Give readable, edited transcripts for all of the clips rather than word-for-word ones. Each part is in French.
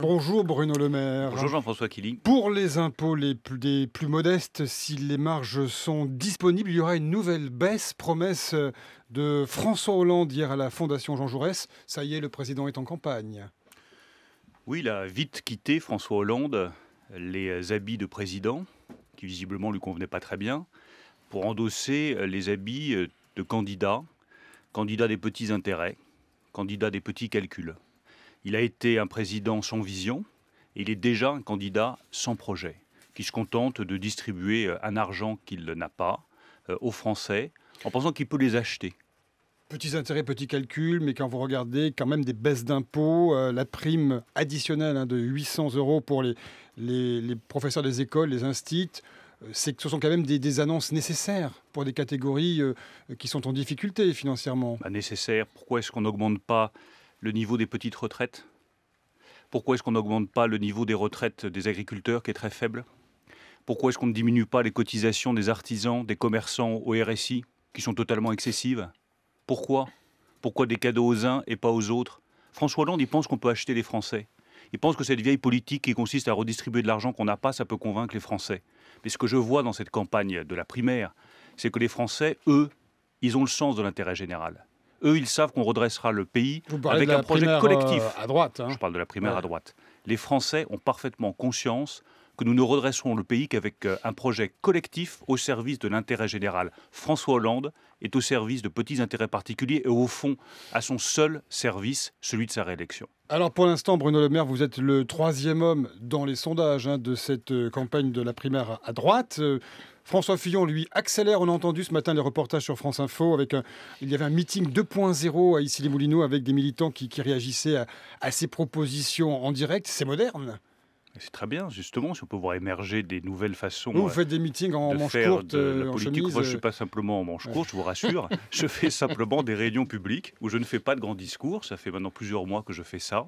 Bonjour Bruno Le Maire. Bonjour Jean-François Killing. Pour les impôts des plus modestes, si les marges sont disponibles, il y aura une nouvelle baisse, promesse de François Hollande hier à la Fondation Jean Jaurès. Ça y est, le président est en campagne. Oui, il a vite quitté François Hollande les habits de président, qui visiblement lui convenaient pas très bien, pour endosser les habits de candidat des petits intérêts, candidat des petits calculs. Il a été un président sans vision, et il est déjà un candidat sans projet, qui se contente de distribuer un argent qu'il n'a pas aux Français, en pensant qu'il peut les acheter. Petits intérêts, petits calculs, mais quand vous regardez quand même des baisses d'impôts, la prime additionnelle de 800 € pour les professeurs des écoles, les instits, c'est que ce sont quand même des annonces nécessaires pour des catégories qui sont en difficulté financièrement. Nécessaire. Pourquoi est-ce qu'on n'augmente pas le niveau des petites retraites? Pourquoi est-ce qu'on n'augmente pas le niveau des retraites des agriculteurs qui est très faible? Pourquoi est-ce qu'on ne diminue pas les cotisations des artisans, des commerçants au RSI qui sont totalement excessives? Pourquoi? Pourquoi des cadeaux aux uns et pas aux autres? François Hollande, il pense qu'on peut acheter les Français. Il pense que cette vieille politique qui consiste à redistribuer de l'argent qu'on n'a pas, ça peut convaincre les Français. Mais ce que je vois dans cette campagne de la primaire, c'est que les Français, eux, ils ont le sens de l'intérêt général. Eux, ils savent qu'on redressera le pays avec un projet collectif. À droite. Je parle de la primaire à droite. Les Français ont parfaitement conscience que nous ne redresserons le pays qu'avec un projet collectif au service de l'intérêt général. François Hollande est au service de petits intérêts particuliers et au fond, à son seul service, celui de sa réélection. Alors pour l'instant, Bruno Le Maire, vous êtes le troisième homme dans les sondages de cette campagne de la primaire à droite. François Fillon, lui, accélère. On a entendu ce matin les reportages sur France Info. Il y avait un meeting 2.0 à Issy-les-Moulineaux avec des militants qui réagissaient à ces propositions en direct. C'est moderne. C'est très bien, justement, si on peut voir émerger des nouvelles façons vous faites des meetings en manche courte, la en politique. chemise. Moi, je ne suis pas simplement en manche courte, je vous rassure. Je fais simplement des réunions publiques où je ne fais pas de grands discours. Ça fait maintenant plusieurs mois que je fais ça,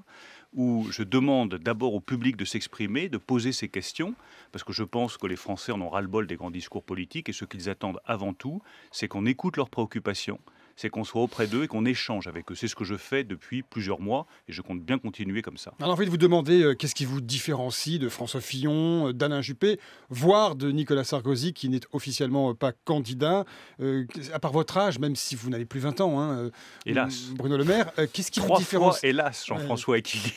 où je demande d'abord au public de s'exprimer, de poser ses questions, parce que je pense que les Français en ont ras-le-bol des grands discours politiques, et ce qu'ils attendent avant tout, c'est qu'on écoute leurs préoccupations, c'est qu'on soit auprès d'eux et qu'on échange avec eux. C'est ce que je fais depuis plusieurs mois et je compte bien continuer comme ça. Alors, j'ai envie de vous demander qu'est-ce qui vous différencie de François Fillon, d'Alain Juppé, voire de Nicolas Sarkozy, qui n'est officiellement pas candidat. À part votre âge, même si vous n'avez plus 20 ans, hélas. Bruno Le Maire, qu'est-ce qui vous 3 différencie? fois, hélas, Jean-François Equilly.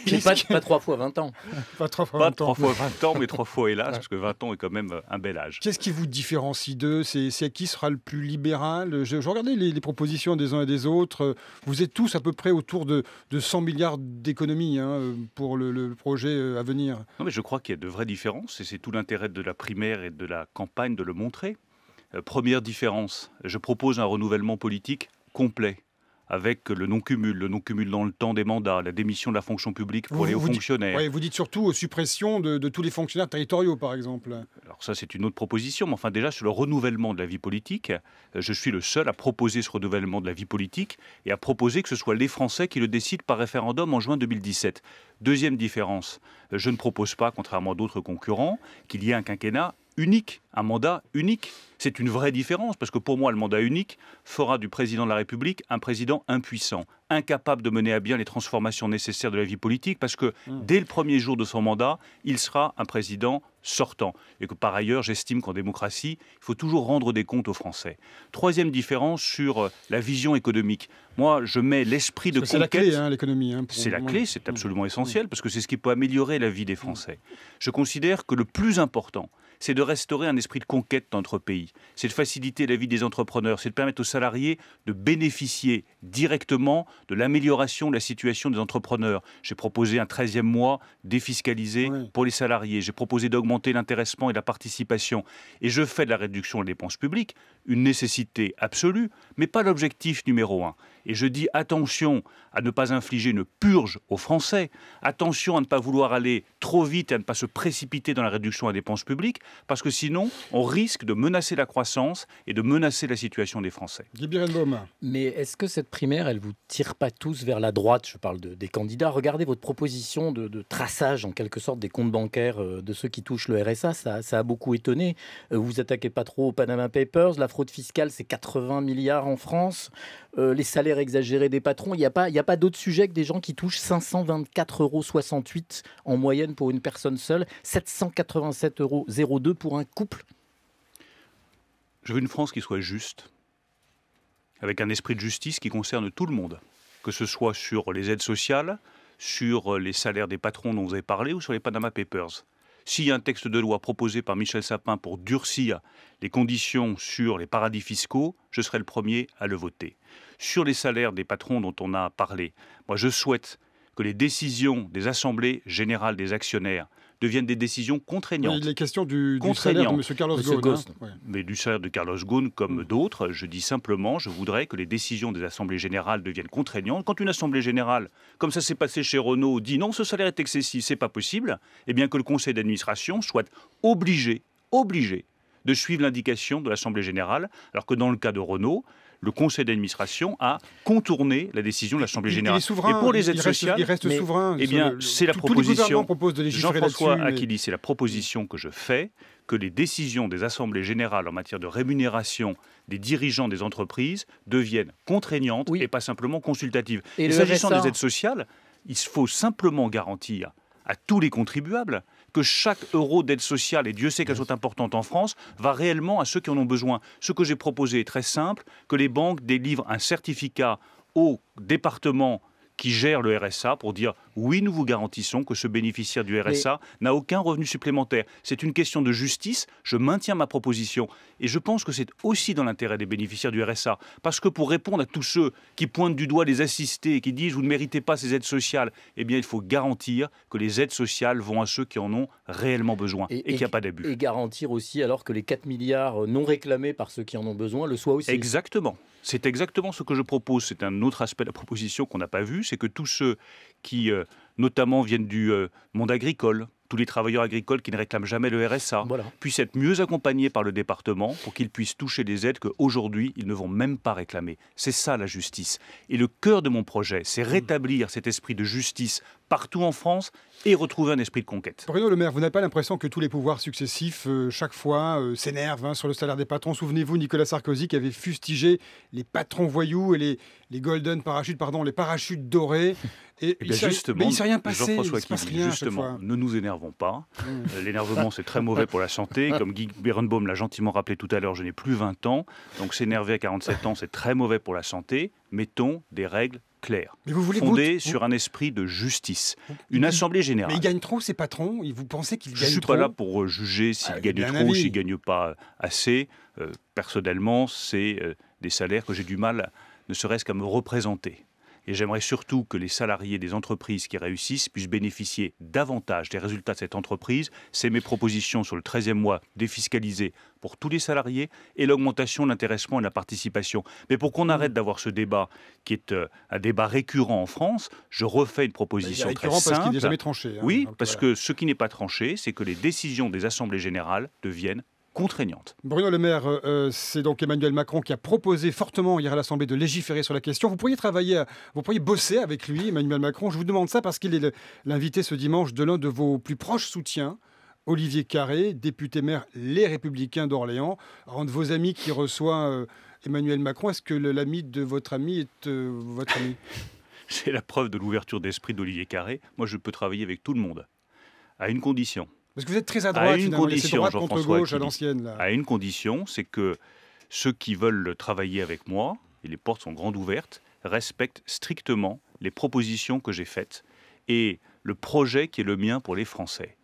Pas 3 fois 20 ans. Pas 3 fois Pas 20 ans. 3 fois 20 ans, mais 3 fois hélas, parce que 20 ans est quand même un bel âge. Qu'est-ce qui vous différencie d'eux? C'est qui sera le plus libéral? Je regardais les propositions des uns et des autres. Vous êtes tous à peu près autour de 100 milliards d'économies pour le projet à venir. Non, mais je crois qu'il y a de vraies différences et c'est tout l'intérêt de la primaire et de la campagne de le montrer. Première différence, je propose un renouvellement politique complet, avec le non-cumul dans le temps des mandats, la démission de la fonction publique pour les hauts fonctionnaires. Vous dites surtout suppression de tous les fonctionnaires territoriaux, par exemple. Alors ça, c'est une autre proposition, mais enfin déjà, sur le renouvellement de la vie politique, je suis le seul à proposer ce renouvellement de la vie politique et à proposer que ce soit les Français qui le décident par référendum en juin 2017. Deuxième différence, je ne propose pas, contrairement à d'autres concurrents, qu'il y ait un quinquennat unique, un mandat unique. C'est une vraie différence, parce que pour moi, le mandat unique fera du président de la République un président impuissant, incapable de mener à bien les transformations nécessaires de la vie politique, parce que dès le premier jour de son mandat, il sera un président sortant. Et que par ailleurs, j'estime qu'en démocratie, il faut toujours rendre des comptes aux Français. Troisième différence sur la vision économique. Moi, je mets l'esprit de conquête... C'est la clé, l'économie. C'est la clé, c'est absolument essentiel, parce que c'est ce qui peut améliorer la vie des Français. Je considère que le plus important, c'est de restaurer un esprit de conquête dans notre pays. C'est de faciliter la vie des entrepreneurs, c'est de permettre aux salariés de bénéficier directement de l'amélioration de la situation des entrepreneurs. J'ai proposé un 13e mois défiscalisé pour les salariés. J'ai proposé d'augmenter l'intéressement et la participation. Et je fais de la réduction des dépenses publiques une nécessité absolue, mais pas l'objectif numéro 1. Et je dis attention à ne pas infliger une purge aux Français, attention à ne pas vouloir aller trop vite et à ne pas se précipiter dans la réduction des dépenses publiques, parce que sinon, on risque de menacer la croissance et de menacer la situation des Français. Guy Birenbaum. Mais est-ce que cette primaire, elle vous tire pas tous vers la droite? Je parle des candidats. Regardez votre proposition de traçage, en quelque sorte, des comptes bancaires de ceux qui touchent le RSA. Ça a beaucoup étonné. Vous vous attaquez pas trop aux Panama Papers. La fraude fiscale, c'est 80 milliards en France. Les salaires salaires exagérés des patrons. Il n'y a pas d'autre sujet que des gens qui touchent 524,68 € en moyenne pour une personne seule, 787,02 € pour un couple. Je veux une France qui soit juste, avec un esprit de justice qui concerne tout le monde, que ce soit sur les aides sociales, sur les salaires des patrons dont vous avez parlé ou sur les Panama Papers. S'il y a un texte de loi proposé par Michel Sapin pour durcir les conditions sur les paradis fiscaux, je serai le premier à le voter. Sur les salaires des patrons dont on a parlé, moi je souhaite que les décisions des assemblées générales des actionnaires deviennent des décisions contraignantes. Il est question du salaire de M. Carlos Ghosn. Mais du salaire de Carlos Ghosn comme d'autres, je dis simplement, je voudrais que les décisions des assemblées générales deviennent contraignantes. Quand une assemblée générale, comme ça s'est passé chez Renault, dit non, ce salaire est excessif, c'est pas possible, eh bien que le conseil d'administration soit obligé de suivre l'indication de l'assemblée générale, alors que dans le cas de Renault, le conseil d'administration a contourné la décision de l'Assemblée générale. Il est souverain, et pour les aides sociales, il reste souverain. Eh bien, c'est la proposition. Tous les gouvernements proposent de légiférer Jean-François là-dessus, Achilly, c'est la proposition que je fais, que les décisions des assemblées générales en matière de rémunération des dirigeants des entreprises deviennent contraignantes et pas simplement consultatives. Et s'agissant des aides sociales, il faut simplement garantir à tous les contribuables que chaque euro d'aide sociale, et Dieu sait qu'elles sont importantes en France, va réellement à ceux qui en ont besoin. Ce que j'ai proposé est très simple, que les banques délivrent un certificat au département qui gère le RSA pour dire oui, nous vous garantissons que ce bénéficiaire du RSA n'a aucun revenu supplémentaire. C'est une question de justice, je maintiens ma proposition et je pense que c'est aussi dans l'intérêt des bénéficiaires du RSA parce que pour répondre à tous ceux qui pointent du doigt les assistés et qui disent vous ne méritez pas ces aides sociales, eh bien il faut garantir que les aides sociales vont à ceux qui en ont réellement besoin et qu'il n'y a pas d'abus. Et garantir aussi alors que les 4 milliards non réclamés par ceux qui en ont besoin le soient aussi. Exactement. C'est exactement ce que je propose. C'est un autre aspect de la proposition qu'on n'a pas vu, c'est que tous ceux qui, notamment, viennent du monde agricole, tous les travailleurs agricoles qui ne réclament jamais le RSA, puissent être mieux accompagnés par le département pour qu'ils puissent toucher des aides qu'aujourd'hui, ils ne vont même pas réclamer. C'est ça la justice. Et le cœur de mon projet, c'est rétablir cet esprit de justice partout en France et retrouver un esprit de conquête. Bruno Le Maire, vous n'avez pas l'impression que tous les pouvoirs successifs, chaque fois, s'énervent sur le salaire des patrons? Souvenez-vous, Nicolas Sarkozy qui avait fustigé les patrons voyous et les golden parachutes, les parachutes dorés. Et justement, il ne s'est rien passé. Jean-François Achilly, justement, ne nous énervons pas. L'énervement, c'est très mauvais pour la santé. Comme Guy Berenbaum l'a gentiment rappelé tout à l'heure, je n'ai plus 20 ans. Donc s'énerver à 47 ans, c'est très mauvais pour la santé. Mettons des règles claires, fondées sur un esprit de justice. Une assemblée générale. Mais ils gagnent trop, ces patrons? Vous pensez qu'ils gagnent trop? Je ne suis pas là pour juger s'ils gagnent trop ou s'ils ne gagnent pas assez. Personnellement, c'est des salaires que j'ai du mal, ne serait-ce qu'à me représenter. Et j'aimerais surtout que les salariés des entreprises qui réussissent puissent bénéficier davantage des résultats de cette entreprise. C'est mes propositions sur le 13e mois défiscalisé pour tous les salariés et l'augmentation de l'intéressement et de la participation. Mais pour qu'on arrête d'avoir ce débat qui est un débat récurrent en France, je refais une proposition très simple. Parce qu'il n'est jamais tranché. Oui, parce que ce qui n'est pas tranché, c'est que les décisions des assemblées générales deviennent contraignante. Bruno Le Maire, c'est donc Emmanuel Macron qui a proposé fortement hier à l'Assemblée de légiférer sur la question. Vous pourriez bosser avec lui, Emmanuel Macron. Je vous demande ça parce qu'il est l'invité ce dimanche de l'un de vos plus proches soutiens, Olivier Carré, député maire Les Républicains d'Orléans. Un de vos amis qui reçoit Emmanuel Macron, est-ce que l'ami de votre ami est votre ami? C'est la preuve de l'ouverture d'esprit d'Olivier Carré. Moi, je peux travailler avec tout le monde, à une condition. Parce que vous êtes très à droite, finalement, c'est droite contre gauche à l'ancienne. À une condition, c'est que ceux qui veulent travailler avec moi, et les portes sont grandes ouvertes, respectent strictement les propositions que j'ai faites et le projet qui est le mien pour les Français.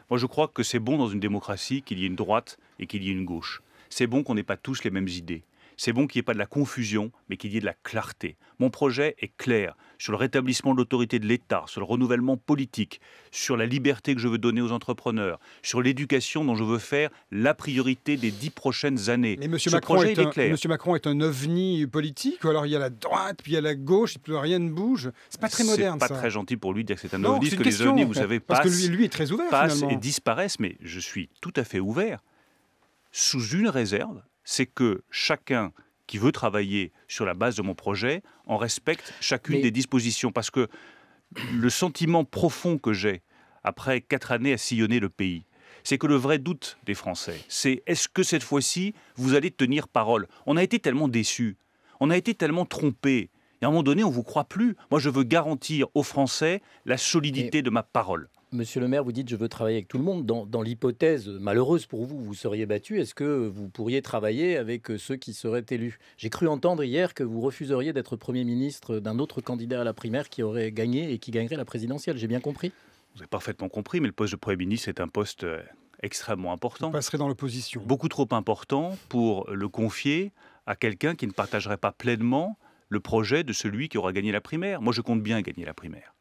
Moi, je crois que c'est bon dans une démocratie qu'il y ait une droite et qu'il y ait une gauche. C'est bon qu'on n'ait pas tous les mêmes idées. C'est bon qu'il n'y ait pas de la confusion, mais qu'il y ait de la clarté. Mon projet est clair sur le rétablissement de l'autorité de l'État, sur le renouvellement politique, sur la liberté que je veux donner aux entrepreneurs, sur l'éducation dont je veux faire la priorité des 10 prochaines années. Mais M. Macron est un ovni politique, ou alors il y a la droite, puis il y a la gauche, et puis rien ne bouge. C'est pas très moderne, ça. C'est pas très gentil pour lui de dire que c'est un ovni, parce que les ovnis, vous savez, parce que lui est très ouvert, passent et disparaissent, mais je suis tout à fait ouvert, sous une réserve, c'est que chacun qui veut travailler sur la base de mon projet en respecte chacune des dispositions. Parce que le sentiment profond que j'ai, après 4 années à sillonner le pays, c'est que le vrai doute des Français, c'est est-ce que cette fois-ci, vous allez tenir parole? On a été tellement déçus, on a été tellement trompés. Il Et à un moment donné, on ne vous croit plus. Moi, je veux garantir aux Français la solidité de ma parole. Monsieur le maire, vous dites je veux travailler avec tout le monde. Dans l'hypothèse malheureuse pour vous, vous seriez battu, est-ce que vous pourriez travailler avec ceux qui seraient élus? J'ai cru entendre hier que vous refuseriez d'être Premier ministre d'un autre candidat à la primaire qui aurait gagné et qui gagnerait la présidentielle. J'ai bien compris? Vous avez parfaitement compris, mais le poste de Premier ministre est un poste extrêmement important. Vous passerez dans l'opposition. Beaucoup trop important pour le confier à quelqu'un qui ne partagerait pas pleinement le projet de celui qui aura gagné la primaire. Moi, je compte bien gagner la primaire.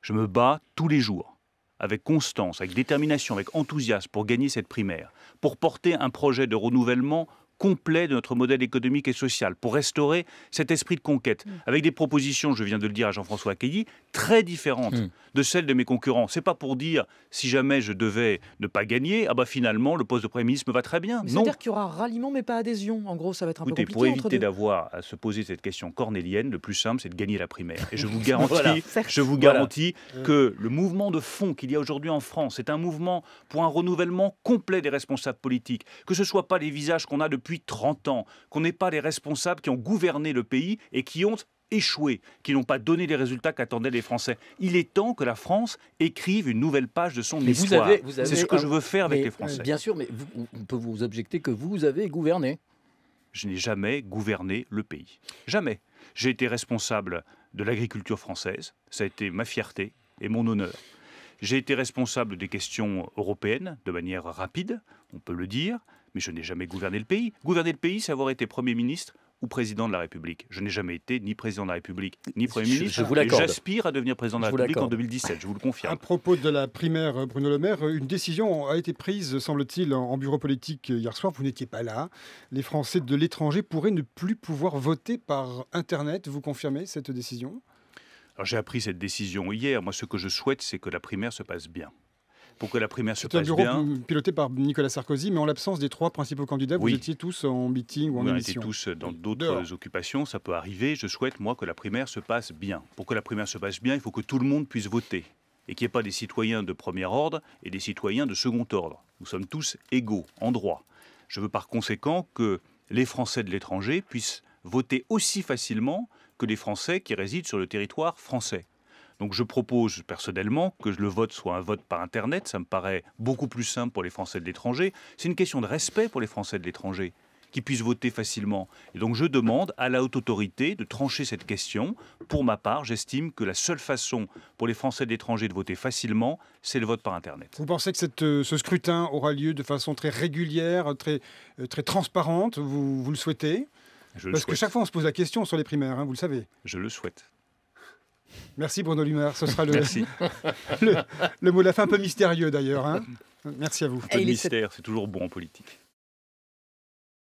Je me bats tous les jours, avec constance, avec détermination, avec enthousiasme pour gagner cette primaire, pour porter un projet de renouvellement complet de notre modèle économique et social, pour restaurer cet esprit de conquête, avec des propositions, je viens de le dire à Jean-François Acqueilly, très différentes de celles de mes concurrents. C'est pas pour dire, si jamais je devais ne pas gagner, ah bah finalement, le poste de Premier ministre me va très bien. Mais c'est-à-dire qu'il y aura ralliement, mais pas adhésion. En gros, ça va être un peu compliqué. Pour éviter entre deux. d'avoir à se poser cette question cornélienne, le plus simple, c'est de gagner la primaire. Et je vous garantis, que le mouvement de fond qu'il y a aujourd'hui en France, c'est un mouvement pour un renouvellement complet des responsables politiques. Que ce ne soit pas les visages qu'on a depuis 30 ans, qu'on n'ait pas les responsables qui ont gouverné le pays et qui ont échoué, qui n'ont pas donné les résultats qu'attendaient les Français. Il est temps que la France écrive une nouvelle page de son histoire. C'est ce que je veux faire avec les Français. Bien sûr, mais on peut vous objecter que vous avez gouverné. Je n'ai jamais gouverné le pays. Jamais. J'ai été responsable de l'agriculture française. Ça a été ma fierté et mon honneur. J'ai été responsable des questions européennes de manière rapide, on peut le dire, mais je n'ai jamais gouverné le pays. Gouverner le pays, c'est avoir été Premier ministre ou président de la République. Je n'ai jamais été ni président de la République, ni Premier ministre. Je vous l'accorde. J'aspire à devenir président de la République en 2017, je vous le confirme. À propos de la primaire, Bruno Le Maire, une décision a été prise, semble-t-il, en bureau politique hier soir. Vous n'étiez pas là. Les Français de l'étranger pourraient ne plus pouvoir voter par Internet. Vous confirmez cette décision ? Alors j'ai appris cette décision hier. Moi, ce que je souhaite, c'est que la primaire se passe bien. Pour que la primaire se passe bien... C'est un bureau piloté par Nicolas Sarkozy, mais en l'absence des 3 principaux candidats, vous étiez tous en meeting ou en émission. On était tous dans d'autres occupations, ça peut arriver. Je souhaite, moi, que la primaire se passe bien. Pour que la primaire se passe bien, il faut que tout le monde puisse voter. Et qu'il n'y ait pas des citoyens de premier ordre et des citoyens de second ordre. Nous sommes tous égaux, en droit. Je veux par conséquent que les Français de l'étranger puissent voter aussi facilement que les Français qui résident sur le territoire français. Donc je propose personnellement que le vote soit un vote par Internet. Ça me paraît beaucoup plus simple pour les Français de l'étranger. C'est une question de respect pour les Français de l'étranger, qui puissent voter facilement. Et donc je demande à la haute autorité de trancher cette question. Pour ma part, j'estime que la seule façon pour les Français de l'étranger de voter facilement, c'est le vote par Internet. Vous pensez que ce scrutin aura lieu de façon très régulière, très transparente? Vous le souhaitez? Parce que chaque fois on se pose la question sur les primaires, vous le savez. Je le souhaite. Merci Bruno Le Maire, ce sera le mot de la fin, un peu mystérieux d'ailleurs. Merci à vous. Un peu de mystère, c'est toujours bon en politique.